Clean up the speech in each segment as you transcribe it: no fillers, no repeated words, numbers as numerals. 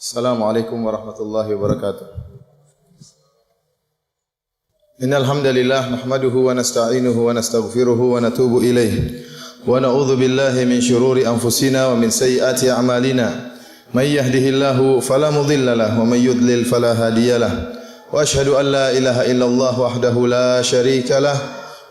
Assalamualaikum warahmatullahi wabarakatuh. Innal hamdalillah nahmaduhu wa nasta'inuhu wa nastaghfiruhu wa natubu ilayh. Wa na'udzu billahi min shururi anfusina wa min sayyiati a'malina. May yahdihillahu fala mudilla lahu wa may yudlil fala hadiyalah. Wa ashhadu an la ilaha illallah wahdahu la syarika lah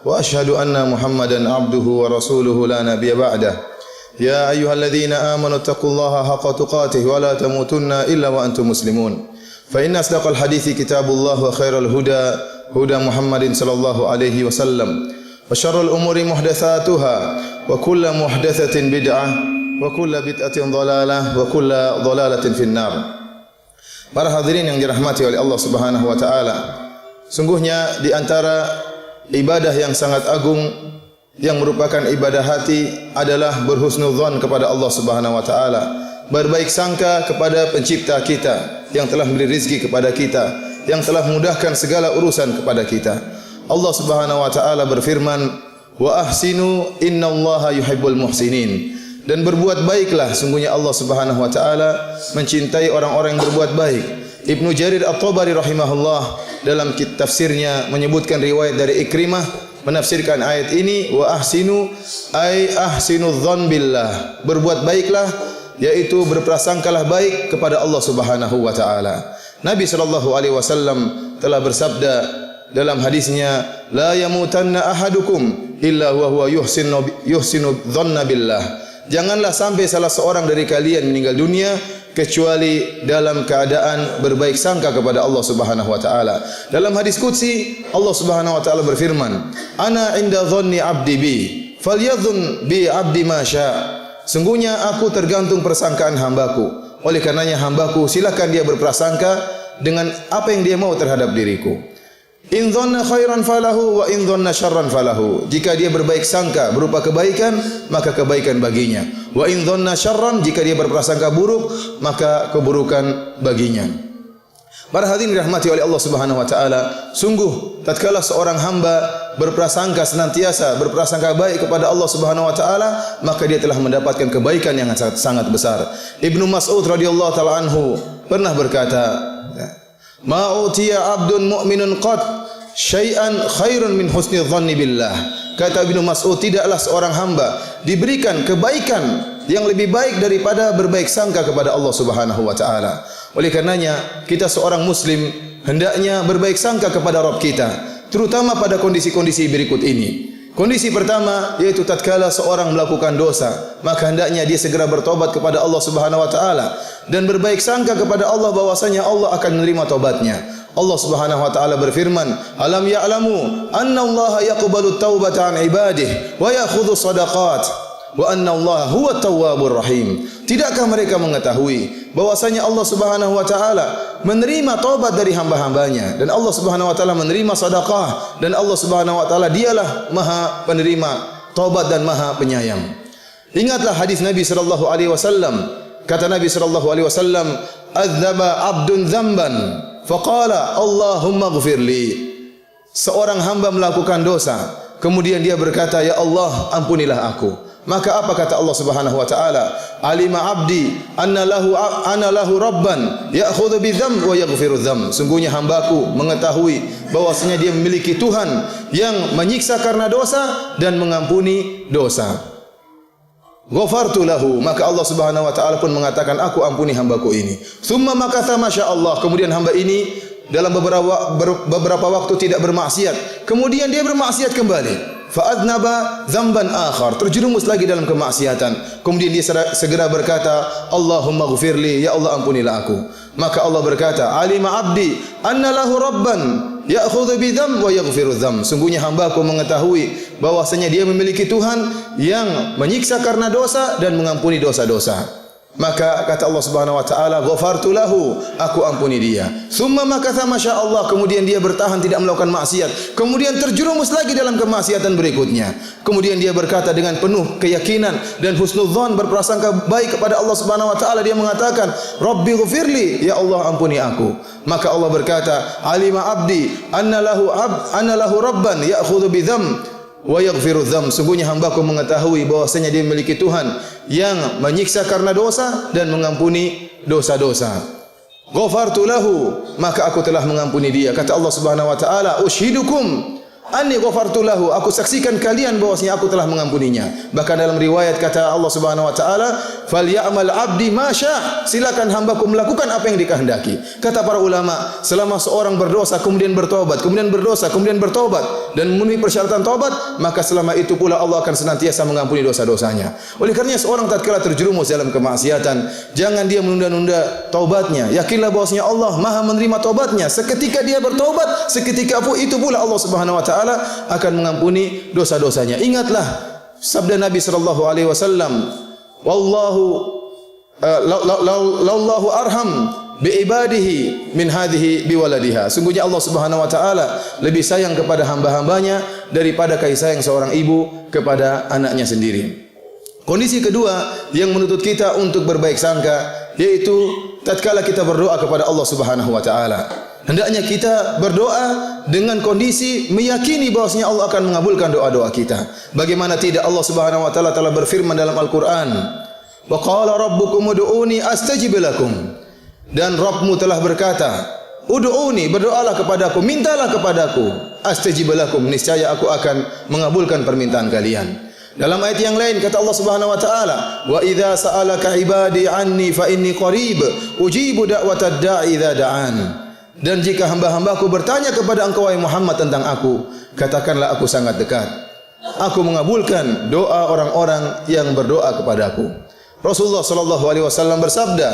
wa ashhadu anna Muhammadan abduhu wa rasuluhu la nabiyya ba'dah. Ya ayyuhalladzina amanu taqullaha haqqa tuqatih wa la tamutunna illa wa antum muslimun. Fa inna asdaqal hadithi kitabullah wa khairal huda huda Muhammadin sallallahu alaihi wasallam. Wa syarrul umuri muhdatsatuha wa kullu muhdatsatin bid'ah wa kullu bid'atin dhalalah wa kullu dhalalatin finnar. Para hadirin yang dirahmati oleh Allah Subhanahu wa taala, sungguhnya di antara ibadah yang sangat agung yang merupakan ibadah hati adalah berhusnudzon kepada Allah Subhanahu wa taala, berbaik sangka kepada pencipta kita yang telah memberi rezeki kepada kita, yang telah memudahkan segala urusan kepada kita. Allah Subhanahu wa taala berfirman, "Wa ahsinu innallaha yuhibbul muhsinin." Dan berbuat baiklah, sungguhnya Allah Subhanahu wa taala mencintai orang-orang yang berbuat baik. Ibnu Jarir At-Tabari rahimahullah dalam kitab tafsirnya menyebutkan riwayat dari Ikrimah menafsirkan ayat ini, wa ahsinu ay ahsinu dzan billah, berbuat baiklah yaitu berprasangkalah baik kepada Allah Subhanahu wa taala. Nabi sallallahu alaihi wasallam telah bersabda dalam hadisnya, la yamutanna ahadukum illa wa huwa yuhsinu dzanna billah. Janganlah sampai salah seorang dari kalian meninggal dunia kecuali dalam keadaan berbaik sangka kepada Allah Subhanahu wa taala. Dalam hadis qudsi Allah Subhanahu wa taala berfirman, "Ana 'inda dhanni 'abdi bi, falyadhun bi 'abdi ma syaa." Sungguhnya aku tergantung persangkaan hambaku. Oleh karenanya hambaku silakan dia berprasangka dengan apa yang dia mau terhadap diriku. In dhanna khairan falahu wa in dhanna syarran falahu. Jika dia berbaik sangka berupa kebaikan, maka kebaikan baginya. Wa in dhanna syarran, jika dia berprasangka buruk, maka keburukan baginya. Para hadirin dirahmati oleh Allah Subhanahu wa taala, sungguh tatkala seorang hamba berprasangka senantiasa berprasangka baik kepada Allah Subhanahu wa taala, maka dia telah mendapatkan kebaikan yang sangat besar. Ibnu Mas'ud radhiyallahu taala anhu pernah berkata, "Ma utiya 'abdun mu'minun qad syai'an khairun min husni dhanni billah." Kata Ibnu Mas'ud, tidaklah seorang hamba diberikan kebaikan yang lebih baik daripada berbaik sangka kepada Allah Subhanahu wa taala. Oleh karenanya, kita seorang muslim hendaknya berbaik sangka kepada Rabb kita, terutama pada kondisi-kondisi berikut ini. Kondisi pertama yaitu tatkala seorang melakukan dosa, maka hendaknya dia segera bertobat kepada Allah Subhanahu wa taala dan berbaik sangka kepada Allah bahwasanya Allah akan menerima taubatnya. Allah Subhanahu wa taala berfirman, "Alam ya'lamu anna Allah yaqbalu taubata 'an ibadihi wa ya'khudhu shadaqat wa anna Allah huwa tawwabur rahim." Tidakkah mereka mengetahui bahwasanya Allah Subhanahu wa taala menerima taubat dari hamba-hambanya, dan Allah Subhanahu wa taala menerima sedekah, dan Allah Subhanahu wa taala dialah Maha penerima taubat dan Maha penyayang. Ingatlah hadis Nabi sallallahu alaihi wasallam. Kata Nabi sallallahu alaihi wasallam, "Adzaba 'abdun dzamban faqala Allahumma ighfirli." Seorang hamba melakukan dosa, kemudian dia berkata, "Ya Allah, ampunilah aku." Maka apa kata Allah Subhanahu wa taala? "Alima 'abdi anna lahu rabban ya'khudhu bi dzamb wa yaghfiru dzamb." Sungguhnya hambaku mengetahui bahwasanya dia memiliki Tuhan yang menyiksa karena dosa dan mengampuni dosa. Ghafartu lahu, maka Allah Subhanahu wa taala pun mengatakan, aku ampuni hambaku ini. Tsumma makatha masyaallah, kemudian hamba ini dalam beberapa waktu tidak bermaksiat, kemudian dia bermaksiat kembali. Fa'adnaba dzamban akhar, terjerumus lagi dalam kemaksiatan. Kemudian dia segera berkata, Allahumma ghfirli, ya Allah ampunilah aku. Maka Allah berkata, "Alima 'abdi anna lahu rabban ya'khudhu bi dzamb wa yaghfiru dzamb." Sungguhnya hambaku mengetahui bahwasanya dia memiliki Tuhan yang menyiksa karena dosa dan mengampuni dosa-dosa. Maka kata Allah Subhanahu wa taala, "Ghafartu lahu," aku ampuni dia. Summa makatha masyaallah, kemudian dia bertahan tidak melakukan maksiat, kemudian terjerumus lagi dalam kemaksiatan berikutnya. Kemudian dia berkata dengan penuh keyakinan dan husnudzon, berprasangka baik kepada Allah Subhanahu wa taala, dia mengatakan, "Rabbi ghfirli, ya Allah ampuni aku." Maka Allah berkata, "Alima 'abdi anna lahu rabban ya'khudhu bi dzamb wa yaghfiru dzamb." Sungguhnya hambaku mengetahui bahwasanya dia memiliki Tuhan yang menyiksa karena dosa dan mengampuni dosa-dosa. ghafartu lahu, maka aku telah mengampuni dia. Kata Allah Subhanahu wa taala, ushidukum anni ghafartu lahu, aku saksikan kalian bahwasanya aku telah mengampuninya. Bahkan dalam riwayat kata Allah Subhanahu wa taala, falyamal abdi ma syaa, silakan hambaku melakukan apa yang dikehendaki. Kata para ulama, selama seorang berdosa kemudian bertobat, kemudian berdosa, kemudian bertobat dan memenuhi persyaratan tobat, maka selama itu pula Allah akan senantiasa mengampuni dosa-dosanya. Oleh karenanya seorang tatkala terjerumus dalam kemaksiatan, jangan dia menunda-nunda taubatnya. Yakinlah bahwasanya Allah Maha menerima taubatnya. Seketika dia bertobat, seketika itu pula Allah Subhanahu wa taala akan mengampuni dosa-dosanya. Ingatlah sabda Nabi sallallahu alaihi wasallam, wallahu lallahu arham bi ibadihi min hadhihi bi waladiha. Sungguhnya Allah Subhanahu wa taala lebih sayang kepada hamba-hambanya daripada kasih sayang seorang ibu kepada anaknya sendiri. Kondisi kedua yang menuntut kita untuk berbaik sangka, yaitu tatkala kita berdoa kepada Allah Subhanahu wa taala. Hendaknya kita berdoa dengan kondisi meyakini bahwasanya Allah akan mengabulkan doa-doa kita. Bagaimana tidak, Allah Subhanahu wa taala telah berfirman dalam Al-Qur'an, "Wa qala rabbukum ud'uni astajib lakum." Dan Rabbmu telah berkata, "Ud'uni, berdoalah kepadaku, mintalah kepadaku, astajib lakum, niscaya aku akan mengabulkan permintaan kalian." Dalam ayat yang lain kata Allah Subhanahu wa taala, "Wa idza sa'alaka 'ibadi 'anni fa inni qarib, ujibu da'watad da'i idza da'an." Dan jika hamba-hambaku bertanya kepada engkau wahai Muhammad tentang aku, katakanlah aku sangat dekat. Aku mengabulkan doa orang-orang yang berdoa kepadaku. Rasulullah sallallahu alaihi wasallam bersabda,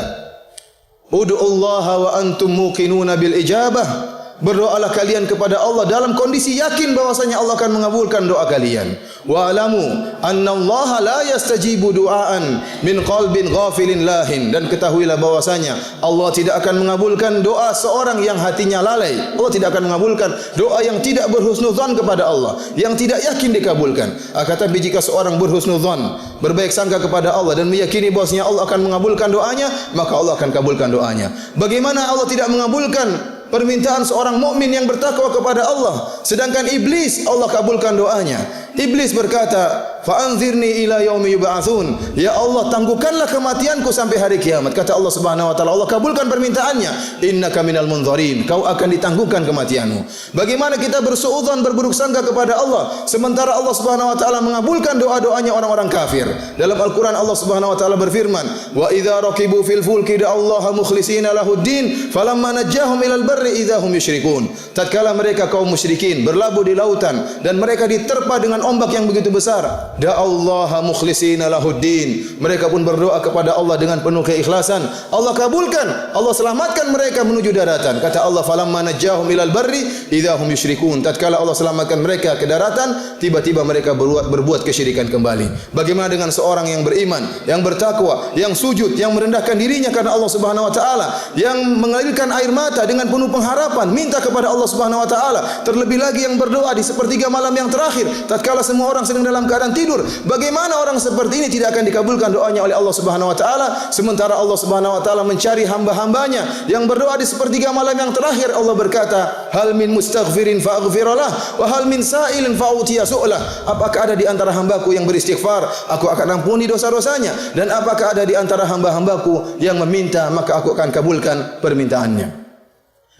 "Ud'ullaha wa antum muqinuna bil ijabah." Berdoalah kalian kepada Allah dalam kondisi yakin bahwasanya Allah akan mengabulkan doa kalian. Wa alamu annallaha la yastajibu du'aan min qalbin ghafilin lahin, dan ketahuilah bahwasanya Allah tidak akan mengabulkan doa seorang yang hatinya lalai. Allah tidak akan mengabulkan doa yang tidak berhusnuzan kepada Allah, yang tidak yakin dikabulkan. Tapi jika seorang berhusnuzan, berbaik sangka kepada Allah dan meyakini bahwasanya Allah akan mengabulkan doanya, maka Allah akan kabulkan doanya. Bagaimana Allah tidak mengabulkan permintaan seorang mukmin yang bertakwa kepada Allah, sedangkan iblis Allah kabulkan doanya? Iblis berkata, "Fa anzirni ila yaumi yub'atsun." Ya Allah, tangguhkanlah kematianku sampai hari kiamat. Kata Allah Subhanahu wa taala, Allah kabulkan permintaannya, "Innaka minal munzarin." Kau akan ditangguhkan kematianmu. Bagaimana kita bersuudzon, berburuk sangka kepada Allah, sementara Allah Subhanahu wa taala mengabulkan doa-doanya orang-orang kafir. Dalam Al-Qur'an Allah Subhanahu wa taala berfirman, "Wa idza raqibu fil fulki da'allaha mukhlishina lahuddin, falamma najjahum ilal barri idza hum yusyrikun." Tatkala mereka kaum musyrikin berlabuh di lautan dan mereka diterpa dengan ombak yang begitu besar, da'allaha mukhlishina lahuddin, mereka pun berdoa kepada Allah dengan penuh keikhlasan. Allah kabulkan, Allah selamatkan mereka menuju daratan. Kata Allah, falamma najjahum ilal barri idza hum yusyrikun. Tatkala Allah selamatkan mereka ke daratan, tiba-tiba mereka berbuat kesyirikan kembali. Bagaimana dengan seorang yang beriman, yang bertakwa, yang sujud, yang merendahkan dirinya karena Allah Subhanahu wa taala, yang mengalirkan air mata dengan penuh pengharapan, minta kepada Allah Subhanahu wa taala, terlebih lagi yang berdoa di sepertiga malam yang terakhir tatkala semua orang sedang dalam keadaan tidur. Bagaimana orang seperti ini tidak akan dikabulkan doanya oleh Allah Subhanahu wa taala, sementara Allah Subhanahu wa taala mencari hamba-hambanya yang berdoa di sepertiga malam yang terakhir. Allah berkata, "Hal min mustaghfirin fa'aghfirlah wa hal min sa'ilin fa'utiya su'lah." Apakah ada di antara hambaku yang beristighfar, aku akan ampuni dosa-dosanya, dan apakah ada di antara hamba-hambaku yang meminta, maka aku akan kabulkan permintaannya.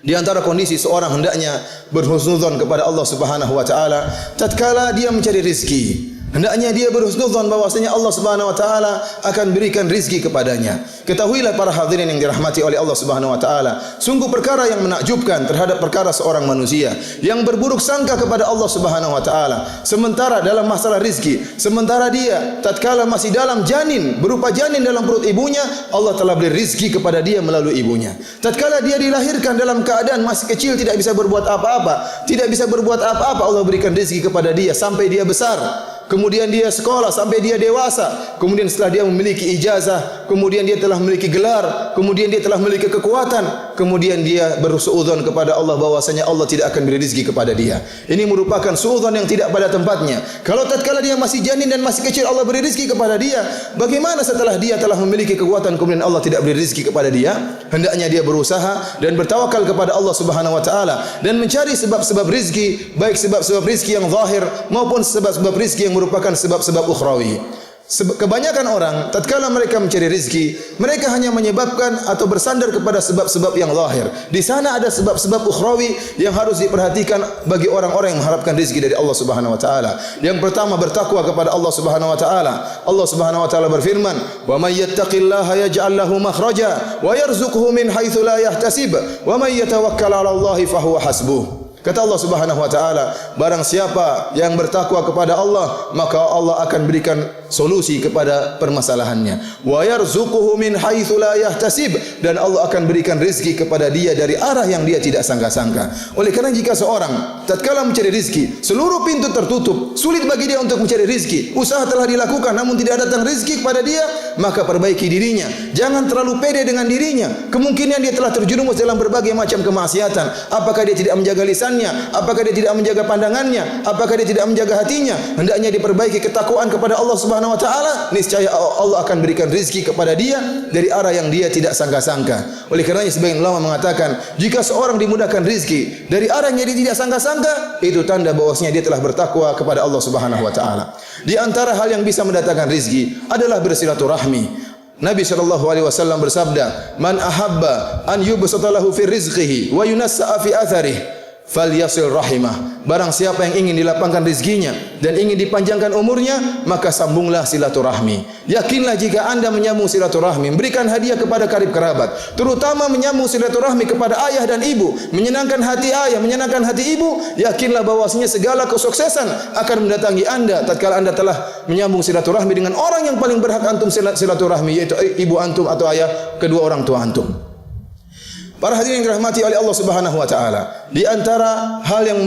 Di antara kondisi seorang hendaknya berhusnuzon kepada Allah Subhanahu wa taala tatkala dia mencari rezeki. Hendaknya dia berhusnuzon bahwasanya Allah Subhanahu wa taala akan berikan rezeki kepadanya. Ketahuilah para hadirin yang dirahmati oleh Allah Subhanahu wa taala, sungguh perkara yang menakjubkan terhadap perkara seorang manusia yang berburuk sangka kepada Allah Subhanahu wa taala. Sementara dalam masalah rezeki, sementara dia tatkala masih dalam janin, berupa janin dalam perut ibunya, Allah telah beri rezeki kepada dia melalui ibunya. Tatkala dia dilahirkan dalam keadaan masih kecil, tidak bisa berbuat apa-apa, Allah berikan rezeki kepada dia sampai dia besar. Kemudian dia sekolah sampai dia dewasa. Kemudian setelah dia memiliki ijazah, kemudian dia telah memiliki gelar, kemudian dia telah memiliki kekuatan, kemudian dia bersuudzon kepada Allah bahwasanya Allah tidak akan beri rezeki kepada dia. Ini merupakan suudzon yang tidak pada tempatnya. Kalau tatkala dia masih janin dan masih kecil Allah beri rezeki kepada dia, bagaimana setelah dia telah memiliki kekuatan kemudian Allah tidak beri rezeki kepada dia? Hendaknya dia berusaha dan bertawakal kepada Allah Subhanahu wa taala dan mencari sebab-sebab rezeki, baik sebab-sebab rezeki yang zahir maupun sebab-sebab rezeki yang merupakan sebab-sebab ukhrawi. Kebanyakan orang tatkala mereka mencari rizki, mereka hanya menyebabkan atau bersandar kepada sebab-sebab yang zahir. Di sana ada sebab-sebab ukhrawi yang harus diperhatikan bagi orang-orang yang mengharapkan rizki dari Allah Subhanahu wa taala. Yang pertama, bertakwa kepada Allah Subhanahu wa taala. Allah Subhanahu wa taala berfirman, "Wa may yattaqillaha yaj'al lahu makhraja wa yarzuqhu min haitsu la yahtasib wa may yatawakkal 'ala Allahi fa huwa hasbuh." Kata Allah Subhanahu wa taala, barang siapa yang bertakwa kepada Allah, maka Allah akan berikan solusi kepada permasalahannya. Wa yarzuquhu min haitsu la yahtasib, dan Allah akan berikan rezeki kepada dia dari arah yang dia tidak sangka-sangka. Oleh karena jika seorang tatkala mencari rezeki, seluruh pintu tertutup, sulit bagi dia untuk mencari rezeki. Usaha telah dilakukan namun tidak datang rezeki kepada dia, maka perbaiki dirinya. Jangan terlalu pede dengan dirinya. Kemungkinan dia telah terjerumus dalam berbagai macam kemaksiatan. Apakah dia tidak menjaga lisan? Apakah dia tidak menjaga pandangannya? Apakah dia tidak menjaga hatinya? Hendaknya diperbaiki ketakwaan kepada Allah Subhanahu wa taala. Niscaya Allah akan berikan rezeki kepada dia dari arah yang dia tidak sangka-sangka. Oleh karenanya sebagian ulama mengatakan, jika seorang dimudahkan rezeki dari arah yang dia tidak sangka-sangka, itu tanda bahwasanya dia telah bertakwa kepada Allah Subhanahu wa taala. Di antara hal yang bisa mendatangkan rezeki adalah bersilaturahmi. Nabi SAW bersabda, "Man ahabba an yubsata lahu fi rizqihi wa yunassa fi atharihi falyasil rahimah." Barang siapa yang ingin dilapangkan rezekinya dan ingin dipanjangkan umurnya, maka sambunglah silaturahmi. Yakinlah jika anda menyambung silaturahmi, memberikan hadiah kepada karib kerabat, terutama menyambung silaturahmi kepada ayah dan ibu, menyenangkan hati ayah, menyenangkan hati ibu, yakinlah bahwasanya segala kesuksesan akan mendatangi anda tatkala anda telah menyambung silaturahmi dengan orang yang paling berhak antum silaturahmi, yaitu ibu antum atau ayah kedua orang tua antum. Para hadirin yang dirahmati oleh Allah Subhanahu wa taala, di antara hal yang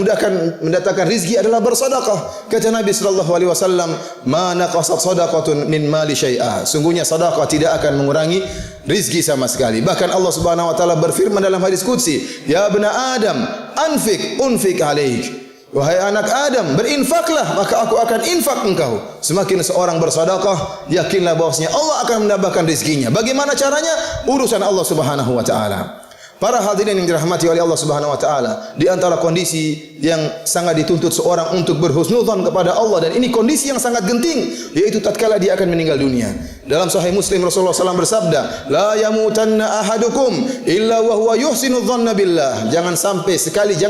mendatangkan rezeki adalah bersedekah. Kata Nabi sallallahu alaihi wasallam, "Ma naqasat shadaqatun min mali syai'a." Sungguhnya sedekah tidak akan mengurangi rezeki sama sekali. Bahkan Allah Subhanahu wa taala berfirman dalam hadis qudsi, "Ya bna Adam, anfik unfik alaik." Wahai anak Adam, berinfaklah maka aku akan infak engkau. Semakin seorang bersedekah, yakinlah bahwasanya Allah akan menambahkan rezekinya. Bagaimana caranya? Urusan Allah Subhanahu wa taala. Para hadirin yang dirahmati oleh Allah Subhanahu wa taala, di antara kondisi yang sangat dituntut seorang untuk berhusnudzon kepada Allah, dan ini kondisi yang sangat genting, yaitu tatkala dia akan meninggal dunia. Dalam Sahih Muslim Rasulullah SAW bersabda, "La yamutanna ahadukum illa wa huwa yuhsinu dzanna billah." Jangan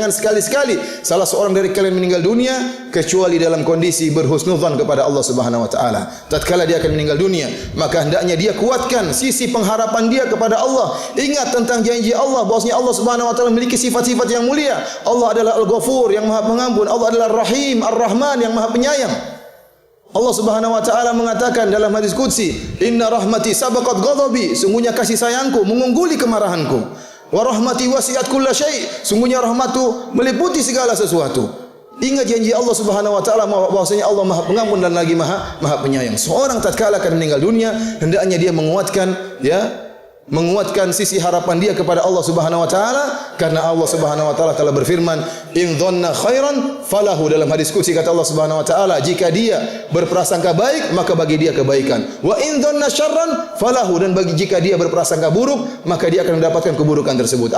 sekali-sekali salah seorang dari kalian meninggal dunia kecuali dalam kondisi berhusnudzon kepada Allah Subhanahu wa taala. Tatkala dia akan meninggal dunia, maka hendaknya dia kuatkan sisi pengharapan dia kepada Allah. Ingat tentang janji Allah bahwasanya Allah Subhanahu wa taala memiliki sifat-sifat yang mulia. Allah adalah Al-Ghafur yang Maha Pengampun, Allah adalah Ar-Rahim, Ar-Rahman yang Maha Penyayang. Allah Subhanahu wa taala mengatakan dalam hadis qudsi, "Inna rahmati sabaqat ghadabi." Sungguhnya kasih sayangku mengungguli kemarahanku. Wa rahmati wasi'at kulla syai'. Sungguhnya rahmatku meliputi segala sesuatu. Ingat janji Allah Subhanahu wa taala bahwasanya Allah Maha Pengampun dan lagi Maha Penyayang. Seorang tatkala akan meninggal dunia, hendaknya dia menguatkan sisi harapan dia kepada Allah Subhanahu wa taala, karena Allah Subhanahu wa taala telah berfirman, "In dhanna khairan falahu." Dalam hadis qudsi kata Allah Subhanahu wa taala, jika dia berprasangka baik maka bagi dia kebaikan. Wa in dhanna syarran falahu, dan jika dia berprasangka buruk maka dia akan mendapatkan keburukan tersebut.